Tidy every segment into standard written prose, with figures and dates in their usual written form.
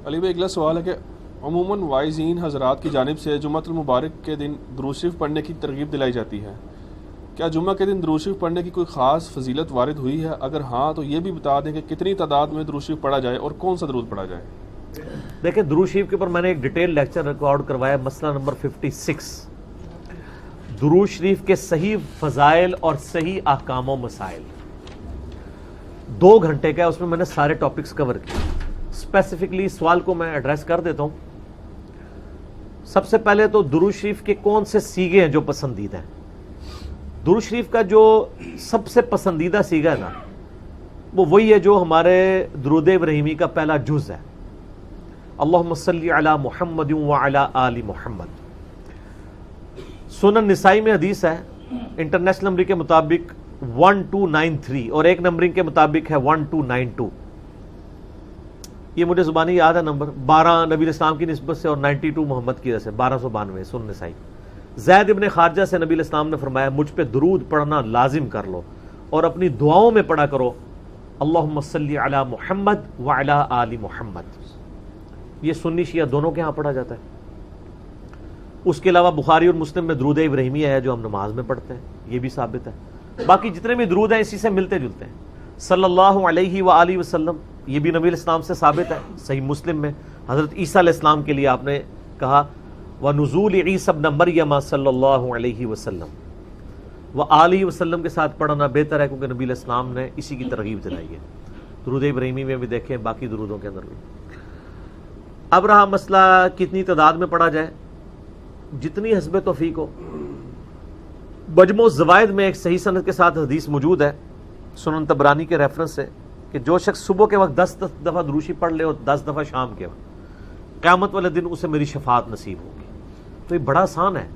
علی بھائی اگلا سوال ہے کہ عموماً وائزین حضرات کی جانب سے جمعۃ المبارک کے دن درود شریف پڑھنے کی ترغیب دلائی جاتی ہے، کیا جمعہ کے دن درود شریف پڑھنے کی کوئی خاص فضیلت وارد ہوئی ہے؟ اگر ہاں تو یہ بھی بتا دیں کہ کتنی تعداد میں درود شریف پڑھا جائے اور کون سا درود پڑھا جائے؟ دیکھیں درود شریف کے اوپر میں نے ایک ڈیٹیل لیکچر ریکارڈ کروایا، مسئلہ نمبر 56، درود شریف کے صحیح فضائل اور صحیح احکام و مسائل، 2 گھنٹے کا ہے، اس میں میں نے سارے ٹاپکس کور کیے۔ اسپیسیفکلی سوال کو میں ایڈریس کر دیتا ہوں۔ سب سے پہلے تو درود شریف کے کون سے سیغے ہیں جو پسندیدہ ہیں؟ درود شریف کا جو سب سے پسندیدہ سیغہ ہے نا، وہ وہی ہے جو ہمارے درود ابراہیمی کا پہلا جز ہے، اللہم صلی علی محمد وعلی آل محمد۔ سنن نسائی میں حدیث ہے، انٹرنیشنل نمبر کے مطابق 1293 اور ایک نمبرنگ کے مطابق ہے 1292، یہ مجھے زبانی یاد ہے نمبر، 12 نبی علیہ السلام کی نسبت سے اور 92 محمد کی وجہ سے، 1292 سنن نسائی۔ زید ابن خارجہ سے نبی علیہ السلام نے فرمایا مجھ پہ درود پڑھنا لازم کر لو اور اپنی دعاؤں میں پڑھا کرو اللہم صلی علی محمد وعلی آل محمد۔ یہ سنی شیعہ دونوں کے ہاں پڑھا جاتا ہے۔ اس کے علاوہ بخاری اور مسلم میں درود ابراہیمیہ ہے جو ہم نماز میں پڑھتے ہیں، یہ بھی ثابت ہے۔ باقی جتنے بھی درود ہیں اسی سے ملتے جلتے ہیں۔ صلی اللہ علیہ وآلہ وسلم، یہ بھی نبی علیہ السلام سے ثابت ہے، صحیح مسلم میں حضرت عیسیٰ علیہ السلام کے لیے آپ نے کہا وَنُزُولِ عِیسَى ابْنَ مَرْیَمَ صلی اللہ علیہ وسلم، وآلہ وسلم کے ساتھ پڑھنا بہتر ہے کیونکہ نبی علیہ السلام نے اسی کی ترغیب دلائی ہے۔ درود ابراہیمی میں بھی دیکھیں، باقی درودوں کے اندر بھی۔ اب رہا مسئلہ کتنی تعداد میں پڑھا جائے، جتنی حسب توفیق ہو۔ مجموع الزوائد میں ایک صحیح سند کے ساتھ حدیث موجود ہے سنن طبرانی کے ریفرنس سے کہ جو شخص صبح کے وقت 10 دفعہ درود شریف پڑھ لے اور 10 دفعہ شام کے وقت، قیامت والے دن اسے میری شفاعت نصیب ہوگی۔ تو یہ بڑا آسان ہے،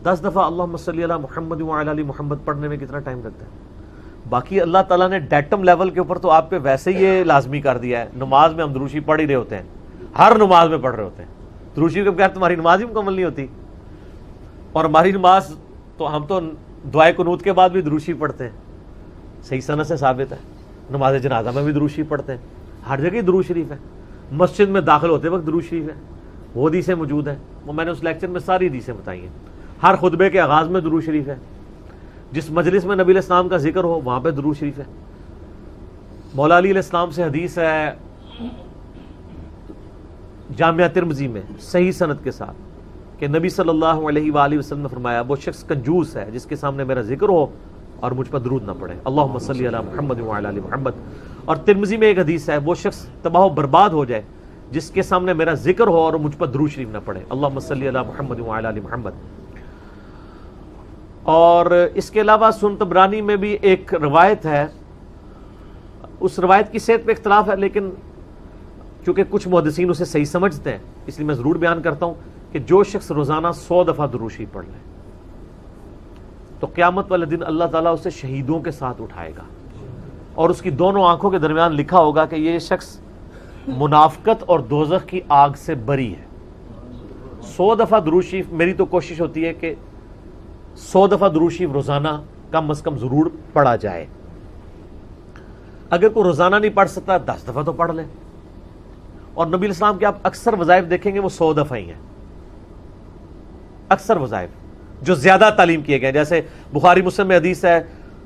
10 دفعہ اللہم صلی علی محمد وعلی آل محمد پڑھنے میں کتنا ٹائم لگتا ہے؟ باقی اللہ تعالیٰ نے ڈیٹم لیول کے اوپر تو آپ پہ ویسے ہی یہ لازمی کر دیا ہے۔ نماز میں ہم درود شریف پڑھ ہی رہے ہوتے ہیں، ہر نماز میں پڑھ رہے ہوتے ہیں، درود شریف کے بغیر تمہاری نماز ہی مکمل نہیں ہوتی۔ اور ہماری نماز تو ہم تو دعائے قنوت کے بعد بھی درود شریف پڑھتے ہیں، صحیح سند سے ثابت ہے۔ نماز جنازہ میں بھی درود شریف پڑھتے ہیں، ہر جگہ درود شریف ہے۔ مسجد میں داخل ہوتے وقت درود شریف ہے، وہ حدیثیں موجود ہیں، وہ میں نے اس لیکچر میں ساری حدیثیں بتائی ہیں۔ ہر خطبے کے آغاز میں درود شریف ہے، جس مجلس میں نبی علیہ السلام کا ذکر ہو وہاں پہ درود شریف ہے۔ مولا علی علیہ السلام سے حدیث ہے جامعہ ترمذی میں صحیح سند کے ساتھ کہ نبی صلی اللہ علیہ وآلہ وسلم نے فرمایا وہ شخص کنجوس ہے جس کے سامنے میرا ذکر ہو اور مجھ پر درود نہ پڑھے، اللہم صلی علی محمد وعلی آل محمد۔ اور ترمذی میں ایک حدیث ہے وہ شخص تباہ و برباد ہو جائے جس کے سامنے میرا ذکر ہو اور مجھ پر درود شریف نہ پڑھے، اللہم صلی علی محمد وعلی آل محمد۔ اور اس کے علاوہ سنن طبرانی میں بھی ایک روایت ہے، اس روایت کی صحت پہ اختلاف ہے، لیکن چونکہ کچھ محدثین اسے صحیح سمجھتے ہیں اس لیے میں ضرور بیان کرتا ہوں کہ جو شخص روزانہ 100 دفعہ درود شریف پڑھ لے تو قیامت والے دن اللہ تعالیٰ اسے شہیدوں کے ساتھ اٹھائے گا اور اس کی دونوں آنکھوں کے درمیان لکھا ہوگا کہ یہ شخص منافقت اور دوزخ کی آگ سے بری ہے۔ 100 دفعہ درود شریف، میری تو کوشش ہوتی ہے کہ 100 دفعہ درود شریف روزانہ کم از کم ضرور پڑھا جائے۔ اگر کوئی روزانہ نہیں پڑھ سکتا 10 دفعہ تو پڑھ لے۔ اور نبی علیہ السلام کے آپ اکثر وظائف دیکھیں گے وہ 100 دفعہ ہی ہیں، اکثر وظائف جو زیادہ تعلیم کیے گئے، جیسے بخاری مسلم میں حدیث ہے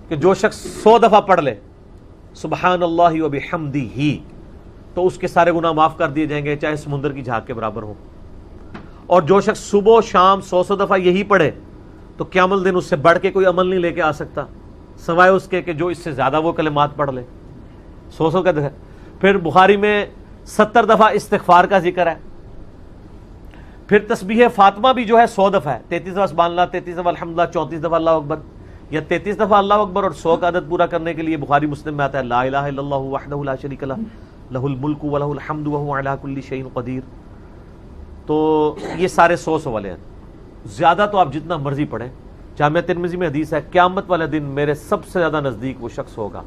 کہ جو شخص 100 دفعہ پڑھ لے سبحان اللہ وبحمدہ تو اس کے سارے گناہ معاف کر دیے جائیں گے چاہے سمندر کی جھاگ کے برابر ہو۔ اور جو شخص صبح و شام 100 دفعہ یہی پڑھے تو قیامت دن اس سے بڑھ کے کوئی عمل نہیں لے کے آ سکتا سوائے اس کے کہ جو اس سے زیادہ وہ کلمات پڑھ لے۔ 100 کا دفعہ۔ پھر بخاری میں 70 دفعہ استغفار کا ذکر ہے۔ پھر تسبیح فاطمہ بھی جو ہے 100 دفعہ ہے، 33 دفعہ سبحان اللہ، 33 دفعہ الحمدللہ، 34 دفعہ اللہ اکبر، یا 33 دفعہ اللہ اکبر اور 100 کا عدد پورا کرنے کے لیے بخاری مسلم میں آتا ہے لا الہ الا اللہ وحدہ لا شریک لہ لہ الملک ولہ الحمد وہو علی کل شیء قدیر۔ تو یہ سارے 100 والے ہیں، زیادہ تو آپ جتنا مرضی پڑھیں۔ جامعہ ترمذی میں حدیث ہے قیامت والے دن میرے سب سے زیادہ نزدیک وہ شخص ہوگا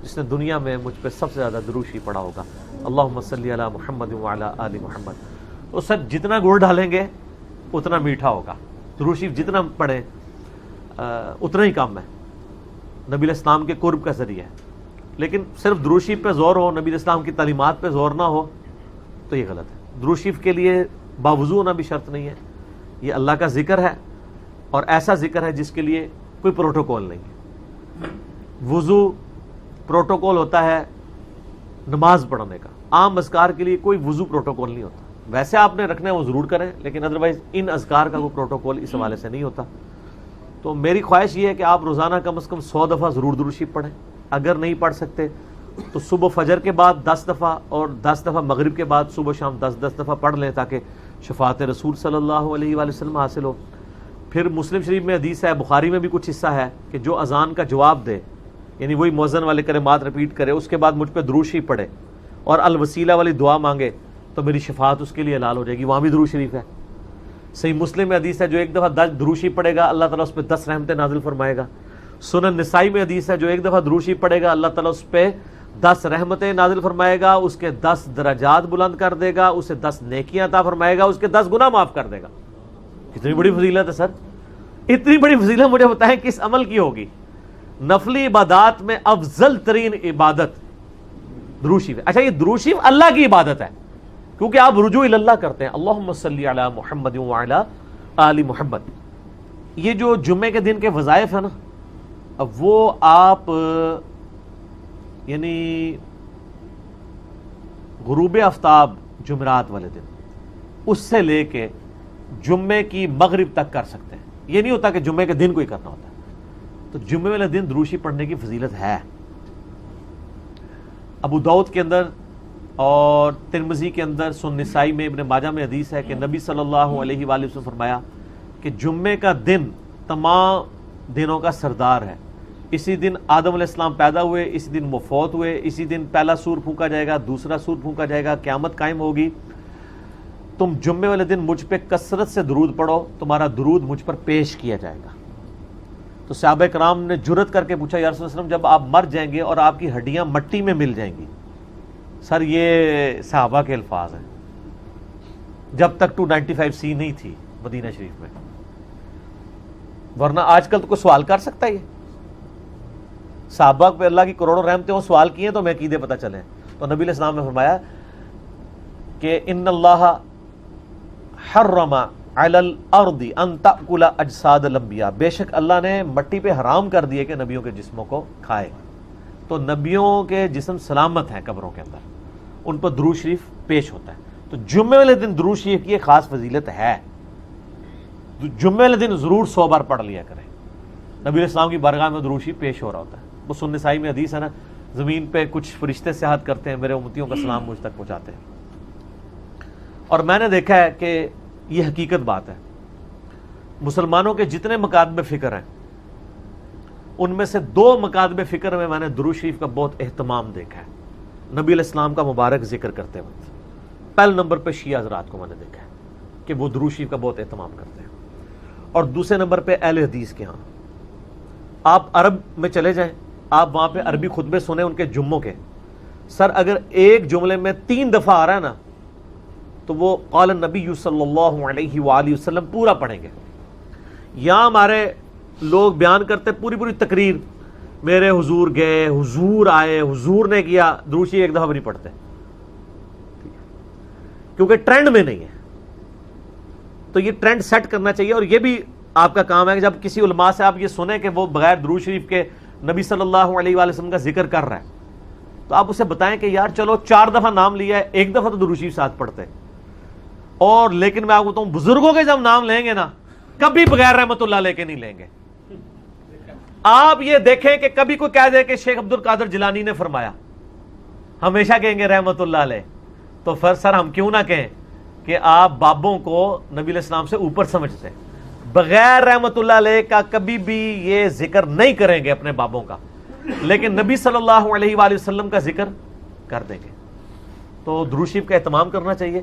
جس نے دنیا میں مجھ پہ سب سے زیادہ درود شریف پڑھا ہوگا، اللہم صلی علی محمد وعلی آل محمد۔ تو سر جتنا گڑ ڈالیں گے اتنا میٹھا ہوگا، درود شریف جتنا پڑھیں اتنا ہی کام ہے، نبی علیہ السلام کے قرب کا ذریعہ ہے۔ لیکن صرف درود شریف پہ زور ہو، نبی علیہ السلام کی تعلیمات پہ زور نہ ہو تو یہ غلط ہے. درود شریف کے لیے باوضو ہونا بھی شرط نہیں ہے. یہ اللہ کا ذکر ہے اور ایسا ذکر ہے جس کے لیے کوئی پروٹوکول نہیں ہے. وضو پروٹوکول ہوتا ہے نماز پڑھنے کا. عام اذکار کے لیے کوئی وضو پروٹوکول نہیں ہوتا. ویسے آپ نے رکھنا ہے وہ ضرور کریں, لیکن ادروائز ان اذکار کا کوئی پروٹوکول اس حوالے سے نہیں ہوتا. تو میری خواہش یہ ہے کہ آپ روزانہ کم از کم 100 دفعہ ضرور درود شریف پڑھیں. اگر نہیں پڑھ سکتے تو صبح فجر کے بعد 10 دفعہ اور 10 دفعہ مغرب کے بعد صبح شام 10 دفعہ پڑھ لیں تاکہ شفاعت رسول صلی اللہ علیہ وآلہ وسلم حاصل ہو. پھر مسلم شریف میں حدیث ہے, بخاری میں بھی کچھ حصہ ہے کہ جو اذان کا جواب دے, یعنی وہی مؤذن والے کلمات رپیٹ کرے, اس کے بعد مجھ پہ درود شریف پڑھے اور الوسیلہ والی دعا مانگے تو میری شفاعت اس کے لیے حلال ہو جائے گی. وہاں بھی درود شریف ہے. صحیح مسلم میں حدیث ہے جو ایک دفعہ 10 درود شریف پڑھے گا اللہ تعالیٰ اس پہ 10 رحمتیں نازل فرمائے گا. سنن نسائی میں حدیث ہے جو ایک دفعہ درود شریف پڑھے گا اللہ تعالیٰ اس پہ 10 رحمتیں نازل فرمائے گا, اس کے 10 درجات بلند کر دے گا, اسے 10 نیکیاں عطا فرمائے گا, اس کے 10 گناہ معاف کر دے گا. کتنی بڑی فضیلت ہے سر, اتنی بڑی فضیلت مجھے بتائیں کس عمل کی ہوگی. نفلی عبادات میں افضل ترین عبادت درود شریف. اچھا یہ درود شریف اللہ کی عبادت ہے کیونکہ آپ رجوع اللہ کرتے ہیں, اللہم صلی علی محمد وعلی آل محمد. یہ جو جمعے کے دن کے وظائف ہیں نا, اب وہ آپ یعنی غروب آفتاب جمعرات والے دن اس سے لے کے جمعے کی مغرب تک کر سکتے ہیں. یہ نہیں ہوتا کہ جمعے کے دن کو ہی کرنا ہوتا ہے. تو جمعے والے دن درود شریف پڑھنے کی فضیلت ہے. ابو داؤد کے اندر اور ترمذی کے اندر, سنن نسائی میں, ابن ماجہ میں حدیث ہے کہ نبی صلی اللہ علیہ وآلہ وسلم فرمایا کہ جمعے کا دن تمام دنوں کا سردار ہے. اسی دن آدم علیہ السلام پیدا ہوئے, اسی دن وہ فوت ہوئے, اسی دن پہلا سور پھونکا جائے گا, دوسرا سور پھونکا جائے گا, قیامت قائم ہوگی. تم جمعے والے دن مجھ پہ کثرت سے درود پڑھو, تمہارا درود مجھ پر پیش کیا جائے گا. تو صحابہ کرام نے جرت کر کے پوچھا یا رسول اللہ علیہ وسلم جب آپ مر جائیں گے اور آپ کی ہڈیاں مٹی میں مل جائیں گی. سر یہ صحابہ کے الفاظ ہیں جب تک 295C نہیں تھی مدینہ شریف میں, ورنہ آج کل تو کوئی سوال کر سکتا ہے. یہ صحابہ پہ اللہ کی کروڑوں رحمتیں ہوں, سوال کیے تو میں عقیدے پتہ چلیں. تو نبی علیہ السلام نے فرمایا کہ ان اللہ حرم علی الارض ان تأکل اجساد الانبیاء, بے شک اللہ نے مٹی پہ حرام کر دیے کہ نبیوں کے جسموں کو کھائے. تو نبیوں کے جسم سلامت ہیں قبروں کے اندر, ان پر درود شریف پیش ہوتا ہے. تو جمعے والے دن درود شریف کی ایک خاص فضیلت ہے. جمعے والے دن ضرور 100 بار پڑھ لیا کریں. نبی علیہ السلام کی بارگاہ میں درود شریف پیش ہو رہا ہوتا ہے. وہ سنن نسائی میں حدیث ہے نا, زمین پہ کچھ فرشتے سیاحت کرتے ہیں, میرے امتیوں کا سلام مجھ تک پہنچاتے ہیں. اور میں نے دیکھا ہے کہ یہ حقیقت بات ہے, مسلمانوں کے جتنے مکاتب فکر ہیں ان میں سے 2 مکاتب فکر میں نے درود شریف کا بہت اہتمام دیکھا ہے. نبی علیہ السلام کا مبارک ذکر کرتے وقت پہلے نمبر پہ شیعہ حضرات کو میں نے دیکھا ہے کہ وہ درود شریف کا بہت اہتمام کرتے ہیں, اور دوسرے نمبر پہ اہل حدیث کے ہاں. آپ عرب میں چلے جائیں, آپ وہاں پہ عربی خطبے سنیں ان کے جمعوں کے, سر اگر ایک جملے میں 3 دفعہ آ رہا ہے نا تو وہ قال النبی صلی اللہ علیہ وآلہ وسلم پورا پڑھیں گے. یہاں ہمارے لوگ بیان کرتے پوری تقریر, میرے حضور گئے, حضور آئے, حضور نے کیا, درود شریف ایک دفعہ بھی نہیں پڑھتے کیونکہ ٹرینڈ میں نہیں ہے. تو یہ ٹرینڈ سیٹ کرنا چاہیے, اور یہ بھی آپ کا کام ہے کہ جب کسی علماء سے آپ یہ سنیں کہ وہ بغیر درود شریف کے نبی صلی اللہ علیہ وآلہ وسلم کا ذکر کر رہا ہے, تو آپ اسے بتائیں کہ یار چلو 4 دفعہ نام لیا ہے, 1 دفعہ تو درود شریف ساتھ پڑھتے. اور لیکن میں آپ کو بتاؤں, بزرگوں کے جب نام لیں گے نا کبھی بغیر رحمت اللہ لے کے نہیں لیں گے. آپ یہ دیکھیں کہ کبھی کوئی کہہ دے کہ شیخ عبد القادر جیلانی نے فرمایا, ہمیشہ کہیں گے رحمت اللہ علیہ. تو پھر سر ہم کیوں نہ کہیں کہ آپ بابوں کو نبی علیہ السلام سے اوپر سمجھتے, بغیر رحمت اللہ علیہ کا کبھی بھی یہ ذکر نہیں کریں گے اپنے بابوں کا, لیکن نبی صلی اللہ علیہ وآلہ وسلم کا ذکر کر دیں گے. تو درود شریف کا اہتمام کرنا چاہیے.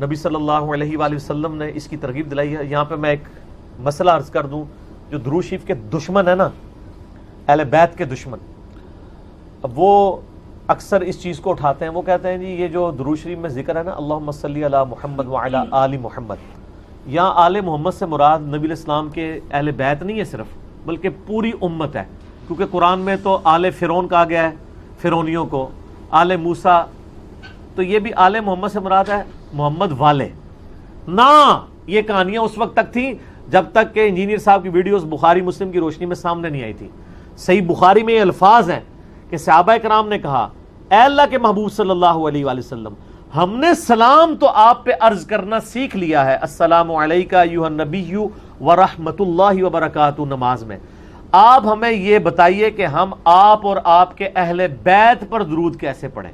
نبی صلی اللہ علیہ وآلہ وسلم نے اس کی ترغیب دلائی ہے. یہاں پہ میں ایک مسئلہ عرض کر دوں, جو درود شریف کے دشمن ہیں نا, اہل بیت کے دشمن, اب وہ اکثر اس چیز کو اٹھاتے ہیں. وہ کہتے ہیں جی یہ جو درود شریف میں ذکر ہے نا اللہم صلی علی محمد وعلی آل محمد, یہاں آل محمد سے مراد نبی علیہ السلام کے اہل بیت نہیں ہے صرف, بلکہ پوری امت ہے. کیونکہ قرآن میں تو آل فرعون کہا گیا ہے فرعونیوں کو, آل موسیٰ تو یہ بھی آل محمد سے مراد ہے محمد والے نہ. یہ کہانیاں اس وقت تک تھیں جب تک کہ انجینئر صاحب کی ویڈیوز بخاری مسلم کی روشنی میں سامنے نہیں آئی تھی. صحیح بخاری میں یہ الفاظ ہیں کہ صحابہ کرام نے کہا اے اللہ کے محبوب صلی اللہ علیہ وآلہ وسلم ہم نے سلام تو آپ پہ عرض کرنا سیکھ لیا ہے, السلام علیکہ ایھا النبی ورحمۃ اللہ وبرکاتہ, نماز میں. آپ ہمیں یہ بتائیے کہ ہم آپ اور آپ کے اہل بیت پر درود کیسے پڑھیں.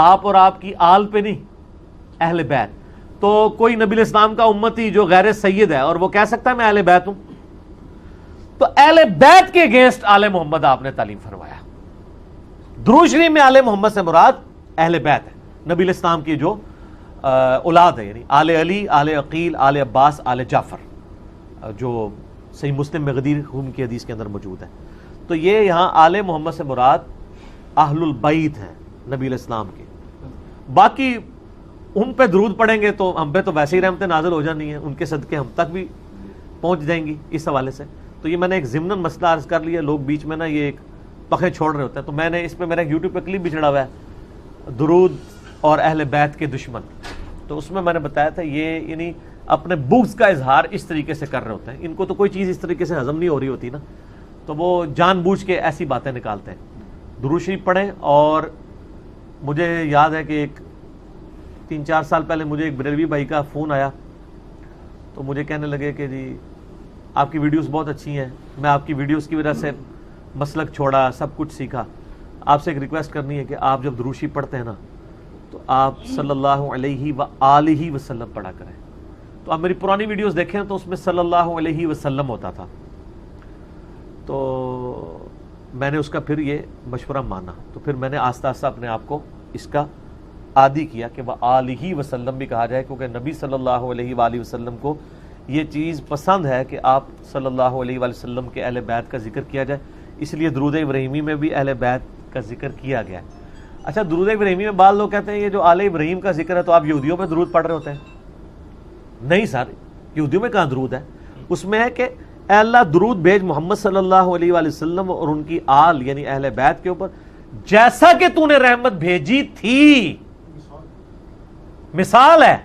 آپ اور آپ کی آل پہ نہیں, اہل بیت. تو کوئی نبی علیہ السلام کا امتی جو غیر سید ہے اور وہ کہہ سکتا ہے میں اہل بیت ہوں؟ تو اہل بیت کے اگینسٹ آل محمد آپ نے تعلیم فرمایا. درود شریف میں آل محمد سے مراد اہل بیت ہے, نبی علیہ السلام کی جو اولاد ہے, یعنی آل علی, آل عقیل, آل عباس, آل جعفر, جو صحیح مسلم میں غدیر خون کی حدیث کے اندر موجود ہے. تو یہ یہاں آل محمد سے مراد اہل البیت ہیں نبی علیہ السلام کے. باقی ان پہ درود پڑھیں گے تو ہم پہ تو ویسے ہی رحمتیں نازل ہو جانی ہیں, ان کے صدقے ہم تک بھی پہنچ جائیں گی اس حوالے سے. تو یہ میں نے ایک ضمناً مسئلہ عرض کر لیا. لوگ بیچ میں نا یہ ایک پخے چھوڑ رہے ہوتے ہیں, تو میں نے اس پہ میرا یوٹیوب پہ کلپ بھی چڑھا ہوا ہے درود اور اہل بیت کے دشمن. تو اس میں نے بتایا تھا یہ یعنی اپنے بغض کا اظہار اس طریقے سے کر رہے ہوتے ہیں. ان کو تو کوئی چیز اس طریقے سے ہضم نہیں ہو رہی ہوتی نا, تو وہ جان بوجھ کے ایسی باتیں نکالتے ہیں. درود شریف پڑھیں. اور مجھے یاد ہے کہ ایک 3-4 سال پہلے مجھے ایک بریلوی بھائی کا فون آیا, تو مجھے کہنے لگے کہ جی آپ کی ویڈیوز بہت اچھی ہیں, میں آپ کی ویڈیوز کی وجہ سے مسلک چھوڑا, سب کچھ سیکھا. آپ سے ایک ریکویسٹ کرنی ہے کہ آپ جب درود شریف پڑھتے ہیں نا تو آپ صلی اللہ علیہ وآلہ وسلم پڑھا کریں. تو آپ میری پرانی ویڈیوز دیکھیں تو اس میں صلی اللہ علیہ وسلم ہوتا تھا. تو میں نے اس کا پھر یہ مشورہ مانا, تو پھر میں نے آہستہ آہستہ اپنے آپ کو اس کا عادی کیا کہ وآلہ وسلم بھی کہا جائے, کیونکہ نبی صلی اللہ علیہ وآلہ وسلم کو یہ چیز پسند ہے کہ آپ صلی اللہ علیہ وآلہ وسلم کے اہل بیت کا ذکر کیا جائے. اس لیے درود ابراہیمی میں بھی اہل بیت کا ذکر کیا گیا ہے. اچھا, درود ابراہیمی میں بعض لوگ کہتے ہیں یہ جو آل ابراہیم کا ذکر ہے تو آپ یہودیوں پہ درود پڑھ رہے ہوتے ہیں. نہیں سر, یہودیوں میں کہاں درود ہے؟ اس میں ہے کہ اے اللہ درود بھیج محمد صلی اللہ علیہ وآلہ وسلم اور ان کی آل یعنی اہل بیت کے اوپر جیسا کہ تو نے رحمت بھیجی تھی. مثال ہے.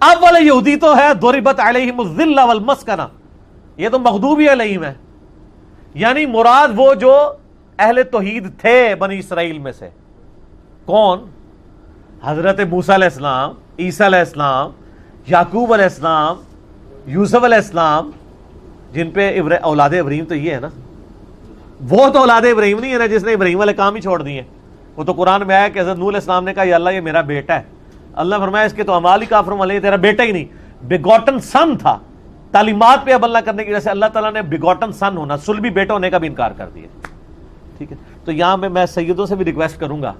اب والے یہودی تو ہے ضربت علیہم الذلہ والمسکنہ, یہ تو مغضوبی علیہم ہے, یعنی مراد وہ جو اہل توحید تھے بنی اسرائیل میں سے. کون؟ حضرت موسیٰ علیہ السلام, عیسیٰ علیہ السلام, یعقوب علیہ السلام, یوسف علیہ السلام, جن پہ اولاد ابراہیم تو یہ ہے نا. وہ تو اولاد ابراہیم نہیں ہے نا جس نے ابراہیم والے کام ہی چھوڑ دیے. وہ تو قرآن میں آیا کہ حضرت نوح علیہ السلام نے کہا یا اللہ یہ میرا بیٹا ہے. اللہ فرمایا اس کے تو اعمال ہی کافروں والے, تیرا بیٹا ہی نہیں, بیگوٹن سن تھا. تعلیمات پہ عمل نہ کرنے کی وجہ سے اللہ تعالیٰ نے بیگوٹن سن ہونا, سلبی بیٹا ہونے کا بھی انکار کر دیا. ٹھیک ہے, تو یہاں میں سیدوں سے بھی ریکویسٹ کروں گا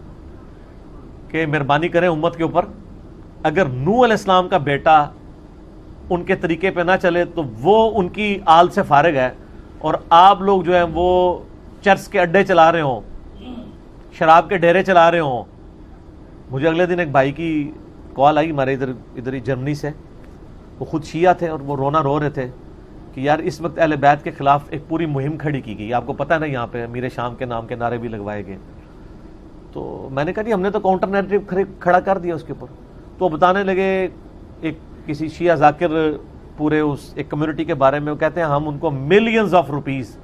کہ مہربانی کریں امت کے اوپر, اگر نوح علیہ السلام کا بیٹا ان کے طریقے پہ نہ چلے تو وہ ان کی آل سے فارغ ہے, اور آپ لوگ جو ہیں وہ چرس کے اڈے چلا رہے ہوں, شراب کے ڈیرے چلا رہے ہوں. مجھے اگلے دن ایک بھائی کی کال آئی ہمارے ادھر ہی جرمنی سے, وہ خود شیعہ تھے اور وہ رونا رو رہے تھے کہ یار اس وقت اہل بیت کے خلاف ایک پوری مہم کھڑی کی گئی. آپ کو پتہ ہے نا یہاں پہ امیر شام کے نام کے نعرے بھی لگوائے گئے. تو میں نے کہا جی ہم نے تو کاؤنٹر نیریٹو کھڑا کر دیا اس کے اوپر. تو بتانے لگے ایک کسی شیعہ ذاکر پورے اس ایک کمیونٹی کے بارے میں, وہ کہتے ہیں ہم ان کو ملینز آف روپیز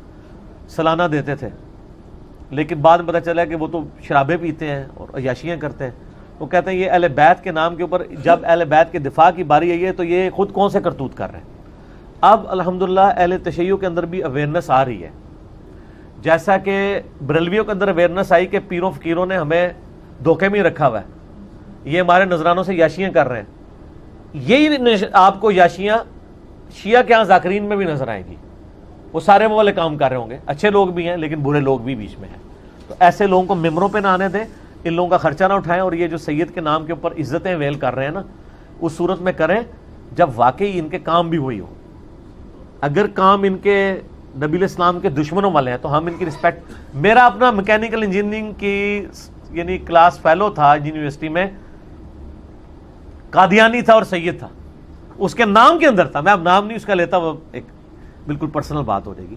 سالانہ دیتے تھے, لیکن بعد میں پتہ چلا کہ وہ تو شرابیں پیتے ہیں اور عیاشیاں کرتے ہیں. وہ کہتے ہیں یہ اہل بیت کے نام کے اوپر جب اہل بیت کے دفاع کی باری آئی ہے تو یہ خود کون سے کرتوت کر رہے ہیں. اب الحمدللہ اہل تشیع کے اندر بھی اویئرنس آ رہی ہے, جیسا کہ بریلویوں کے اندر اویئرنس آئی کہ پیروں فقیروں نے ہمیں دھوکے میں رکھا ہوا ہے, یہ ہمارے نذرانوں سے یاشیاں کر رہے ہیں. یہی آپ کو یاشیاں شیعہ کے ہاں ذاکرین میں بھی نظر آئیں گی. وہ سارے وہ والے کام کر رہے ہوں گے, اچھے لوگ بھی ہیں لیکن برے لوگ بھی بیچ میں ہیں. تو ایسے لوگوں کو ممبروں پہ نہ آنے دیں, ان لوگوں کا خرچہ نہ اٹھائیں, اور یہ جو سید کے نام کے اوپر عزتیں ویل کر رہے ہیں نا, اس صورت میں کریں جب واقعی ان کے کام بھی وہی ہو. اگر کام ان کے نبی علیہ السلام کے دشمنوں والے ہیں تو ہم ان کی رسپیکٹ. میرا اپنا میکینیکل انجینئرنگ کی یعنی کلاس فیلو تھا یونیورسٹی میں, قادیانی تھا اور سید تھا, اس کے نام کے اندر تھا, میں اب نام نہیں اس کا لیتا, وہ ایک بالکل پرسنل بات ہو جائے گی.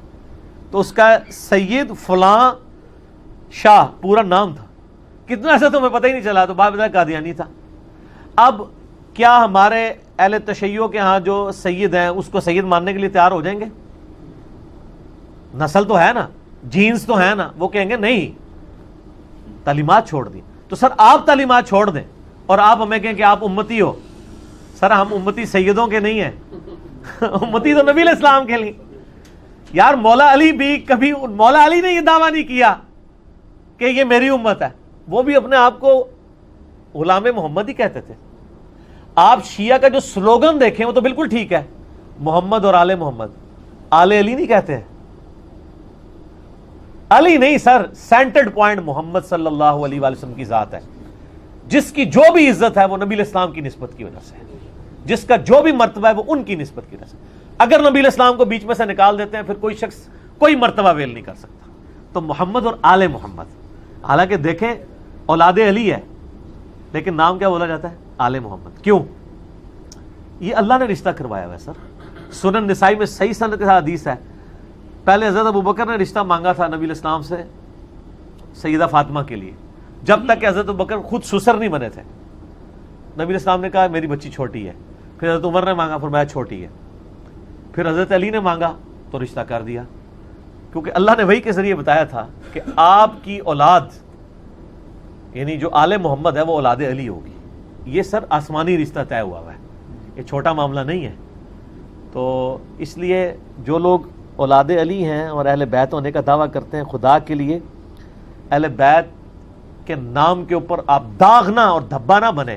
تو اس کا سید فلاں شاہ پورا نام تھا, کتنا ایسا تمہیں پتہ ہی نہیں چلا, تو باپ قادیانی تھا. اب کیا ہمارے اہل تشیع کے ہاں جو سید ہیں اس کو سید ماننے کے لیے تیار ہو جائیں گے؟ نسل تو ہے نا, جینز تو ہے نا, وہ کہیں گے نہیں, تعلیمات چھوڑ دی. تو سر آپ تعلیمات چھوڑ دیں اور آپ ہمیں کہیں کہ آپ امتی ہو. سر ہم امتی سیدوں کے نہیں ہیں, امتی تو نبی علیہ السلام کے لیے. یار مولا علی بھی کبھی, مولا علی نے یہ دعویٰ نہیں کیا کہ یہ میری امت ہے, وہ بھی اپنے آپ کو غلام محمد ہی کہتے تھے. آپ شیعہ کا جو سلوگن دیکھیں وہ تو بالکل ٹھیک ہے, محمد اور آل محمد, آل علی نہیں کہتے ہیں. علی نہیں سر, سینٹرڈ پوائنٹ محمد صلی اللہ علیہ وآلہ وسلم کی ذات ہے, جس کی جو بھی عزت ہے وہ نبی علیہ السلام کی نسبت کی وجہ سے ہے, جس کا جو بھی مرتبہ ہے وہ ان کی نسبت کی وجہ سے. اگر نبی علیہ السلام کو بیچ میں سے نکال دیتے ہیں پھر کوئی شخص کوئی مرتبہ ویل نہیں کر سکتا. تو محمد اور آل محمد, حالانکہ دیکھیں اولاد علی ہے لیکن نام کیا بولا جاتا ہے؟ آل محمد. کیوں؟ یہ اللہ نے رشتہ کروایا ہوا ہے سر. سنن نسائی میں صحیح سند کے ساتھ حدیث ہے, پہلے حضرت ابوبکر نے رشتہ مانگا تھا نبی علیہ السلام سے سیدہ فاطمہ کے لیے, جب تک کہ حضرت ابوبکر خود سسر نہیں بنے تھے. نبی علیہ السلام نے کہا میری بچی چھوٹی ہے, پھر حضرت عمر نے مانگا, فرمایا چھوٹی ہے, پھر حضرت علی نے مانگا تو رشتہ کر دیا, کیونکہ اللہ نے وحی کے ذریعے بتایا تھا کہ آپ کی اولاد یعنی جو آل محمد ہے وہ اولاد علی ہوگی. یہ سر آسمانی رشتہ طے ہوا ہوا ہے, یہ چھوٹا معاملہ نہیں ہے. تو اس لیے جو لوگ اولاد علی ہیں اور اہل بیت ہونے کا دعویٰ کرتے ہیں, خدا کے لیے اہل بیت کے نام کے اوپر آپ داغ نہ اور دھبا نہ بنے,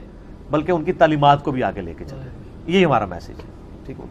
بلکہ ان کی تعلیمات کو بھی آگے لے کے چلیں. یہی ہمارا میسج ہے. ٹھیک ہو.